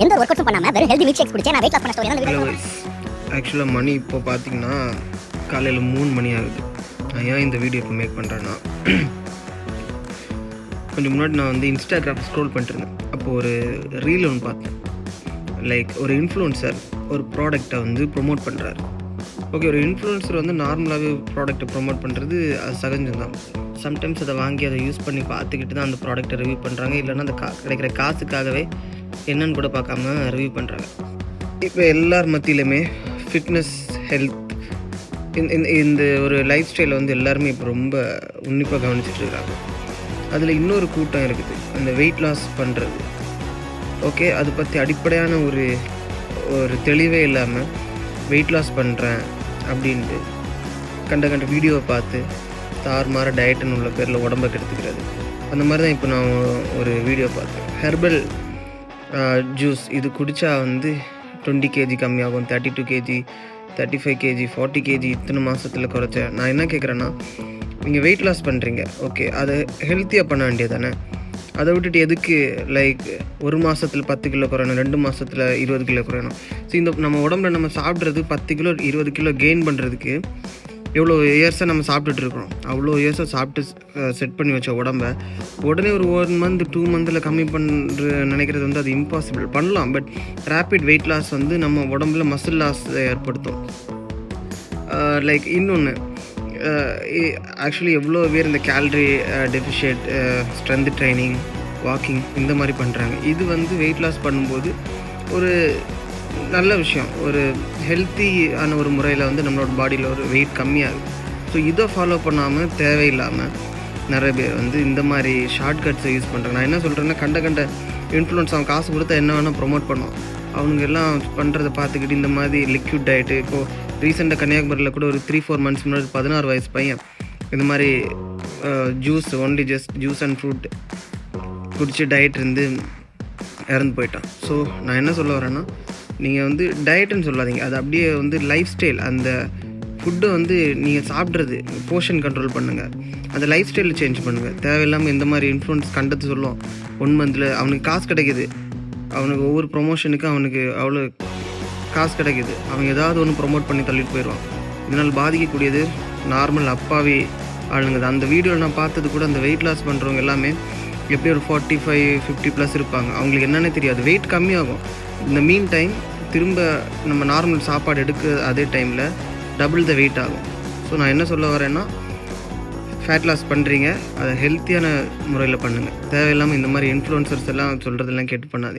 எந்த ஒர்க் அவுட்ஸும் பண்ணாம வெறும் ஹெல்தி மில்க் ஷேக்ஸ் குடிச்சே நான் வெயிட் லாஸ் பண்ண ஸ்டோரி தான் இந்த வீடியோ. ஆக்சுவலாக மணி இப்போ பார்த்தீங்கன்னா காலையில் 3 மணி ஆகுது. நான் ஏன் இந்த வீடியோ இப்போ மேக் பண்ணுறேன்னா, கொஞ்சம் முன்னாடி நான் வந்து இன்ஸ்டாகிராம் ஸ்க்ரோல் பண்ணிட்டுருந்தேன். அப்போது ஒரு ரீல் ஒன்று பார்த்தேன். லைக் ஒரு இன்ஃப்ளூயன்சர் ஒரு ப்ராடக்டை வந்து ப்ரொமோட் பண்ணுறாரு. ஓகே, ஒரு இன்ஃப்ளூயன்சர் வந்து நார்மலாகவே ப்ராடக்ட்டை ப்ரொமோட் பண்ணுறது அது சகஜம்தான். சம்டைம்ஸ் அதை வாங்கி அதை யூஸ் பண்ணி பார்த்துக்கிட்டு தான் அந்த ப்ராடக்ட்டை ரிவ்யூ பண்ணுறாங்க. இல்லைன்னா அந்த கிடைக்கிற காசுக்காகவே என்னன்னு கூட பார்க்காம ரிவ்யூ பண்ணுறாங்க. இப்போ எல்லார் மத்தியிலுமே ஃபிட்னஸ், ஹெல்த், இந்த ஒரு லைஃப் ஸ்டைலை வந்து எல்லாருமே இப்போ ரொம்ப உன்னிப்பாக கவனிச்சிட்ருக்காங்க. அதில் இன்னொரு கூட்டம் இருக்குது, அந்த வெயிட் லாஸ் பண்ணுறது. ஓகே, அதை பற்றி அடிப்படையான ஒரு தெளிவே இல்லாமல் வெயிட் லாஸ் பண்ணுறேன் அப்படின்ட்டு கண்ட வீடியோவை பார்த்து தாறுமாற டயட்டுன்னு உள்ள பேரில் உடம்பை கெடுத்துக்கிறது. அந்த மாதிரி தான் இப்போ நான் ஒரு வீடியோ பார்த்தேன். ஹெர்பல் ஜூஸ் இது குடித்தா வந்து 20 kg கம்மியாகும், 32 kg, 35 kg, 40 kg இத்தனை மாதத்தில் குறைச்சேன். நான் என்ன கேட்குறேன்னா, நீங்கள் வெயிட் லாஸ் பண்ணுறீங்க, ஓகே, அதை ஹெல்த்தியாக பண்ண வேண்டியது தானே. அதை விட்டுட்டு எதுக்கு லைக் 1 மாதத்தில் 10 கிலோ குறையணும், 2 மாதத்தில் 20 கிலோ குறையணும். ஸோ இந்த நம்ம உடம்புல நம்ம சாப்பிட்றது 10 கிலோ 20 கிலோ கெயின் பண்ணுறதுக்கு எவ்வளோ இயர்ஸாக நம்ம சாப்பிட்டுட்ருக்கோம். அவ்வளோ இயர்ஸாக சாப்பிட்டு செட் பண்ணி வச்ச உடம்பை உடனே ஒரு 1 மந்த் 2 மந்தில் கம்மி பண்ணுற நினைக்கிறது வந்து அது இம்பாசிபிள். பண்ணலாம், பட் ரேப்பிட் வெயிட் லாஸ் வந்து நம்ம உடம்புல மசில் லாஸ் ஏற்படுத்தும். லைக் இன்னொன்று, ஆக்சுவலி எவ்வளோ பேர் இந்த calorie deficit, strength training, walking இந்த மாதிரி பண்ணுறாங்க. இது வந்து வெயிட் லாஸ் பண்ணும்போது ஒரு நல்ல விஷயம், ஒரு ஹெல்த்தியான ஒரு முறையில் வந்து நம்மளோட பாடியில் ஒரு வெயிட் கம்மியாகுது. ஸோ இதை ஃபாலோ பண்ணாமல் தேவையில்லாமல் நிறைய பேர் வந்து இந்த மாதிரி ஷார்ட்கட்ஸை யூஸ் பண்ணுறாங்க. நான் என்ன சொல்கிறேன்னா, கண்ட இன்ஃப்ளூயன்ஸ் அவன் காசு கொடுத்தா என்ன வேணால் ப்ரொமோட் பண்ணுவான். அவனுங்க எல்லாம் பண்ணுறதை பார்த்துக்கிட்டு இந்த மாதிரி லிக்விட் டயட்டு, இப்போது ரீசெண்டாக கன்னியாகுமரியில் கூட ஒரு 3-4 மந்த்ஸ் முன்னாடி 16 வயசு பையன் இந்த மாதிரி juice, only just juice and fruit குடிச்சு டயட் இருந்து இறந்து போயிட்டான். ஸோ நான் என்ன சொல்ல வரேன்னா, நீங்கள் வந்து டயட்டுன்னு சொல்லாதீங்க, அது அப்படியே வந்து லைஃப் ஸ்டைல். அந்த ஃபுட்டை வந்து நீங்கள் சாப்பிட்றது போர்ஷன் கண்ட்ரோல் பண்ணுங்கள், அந்த லைஃப் ஸ்டைலில் சேஞ்ச் பண்ணுங்கள். தேவையில்லாமல் இந்த மாதிரி இன்ஃப்ளூயன்ஸ் கண்டது சொல்லுவோம். 1 மந்தில் அவனுக்கு காசு கிடைக்கிது, அவனுக்கு ஒவ்வொரு ப்ரொமோஷனுக்கும் அவனுக்கு அவ்வளோ காசு கிடைக்கிது, அவன் ஏதாவது ஒன்று ப்ரொமோட் பண்ணி தள்ளிட்டு போயிடுவான். இதனால் பாதிக்கக்கூடியது நார்மல் அப்பாவி ஆளுங்க தான். அந்த வீடியோவில் நான் பார்த்தது கூட அந்த வெயிட் லாஸ் பண்ணுறவங்க எல்லாமே எப்படி ஒரு 45-50+ இருப்பாங்க. அவங்களுக்கு என்னென்னே தெரியாது, வெயிட் கம்மியாகும். இந்த மீன் டைம் திரும்ப நம்ம நார்மல் சாப்பாடு எடுக்க அதே டைமில் டபுள் த வெயிட் ஆகும். ஸோ நான் என்ன சொல்ல வரேன்னா, ஃபேட் லாஸ் பண்ணுறீங்க, அதை ஹெல்த்தியான முறையில் பண்ணுங்கள். தேவையில்லாமல் இந்த மாதிரி இன்ஃப்ளூயன்சர்ஸ் எல்லாம் சொல்கிறதெல்லாம் கேட்டு பண்ணாதீங்க.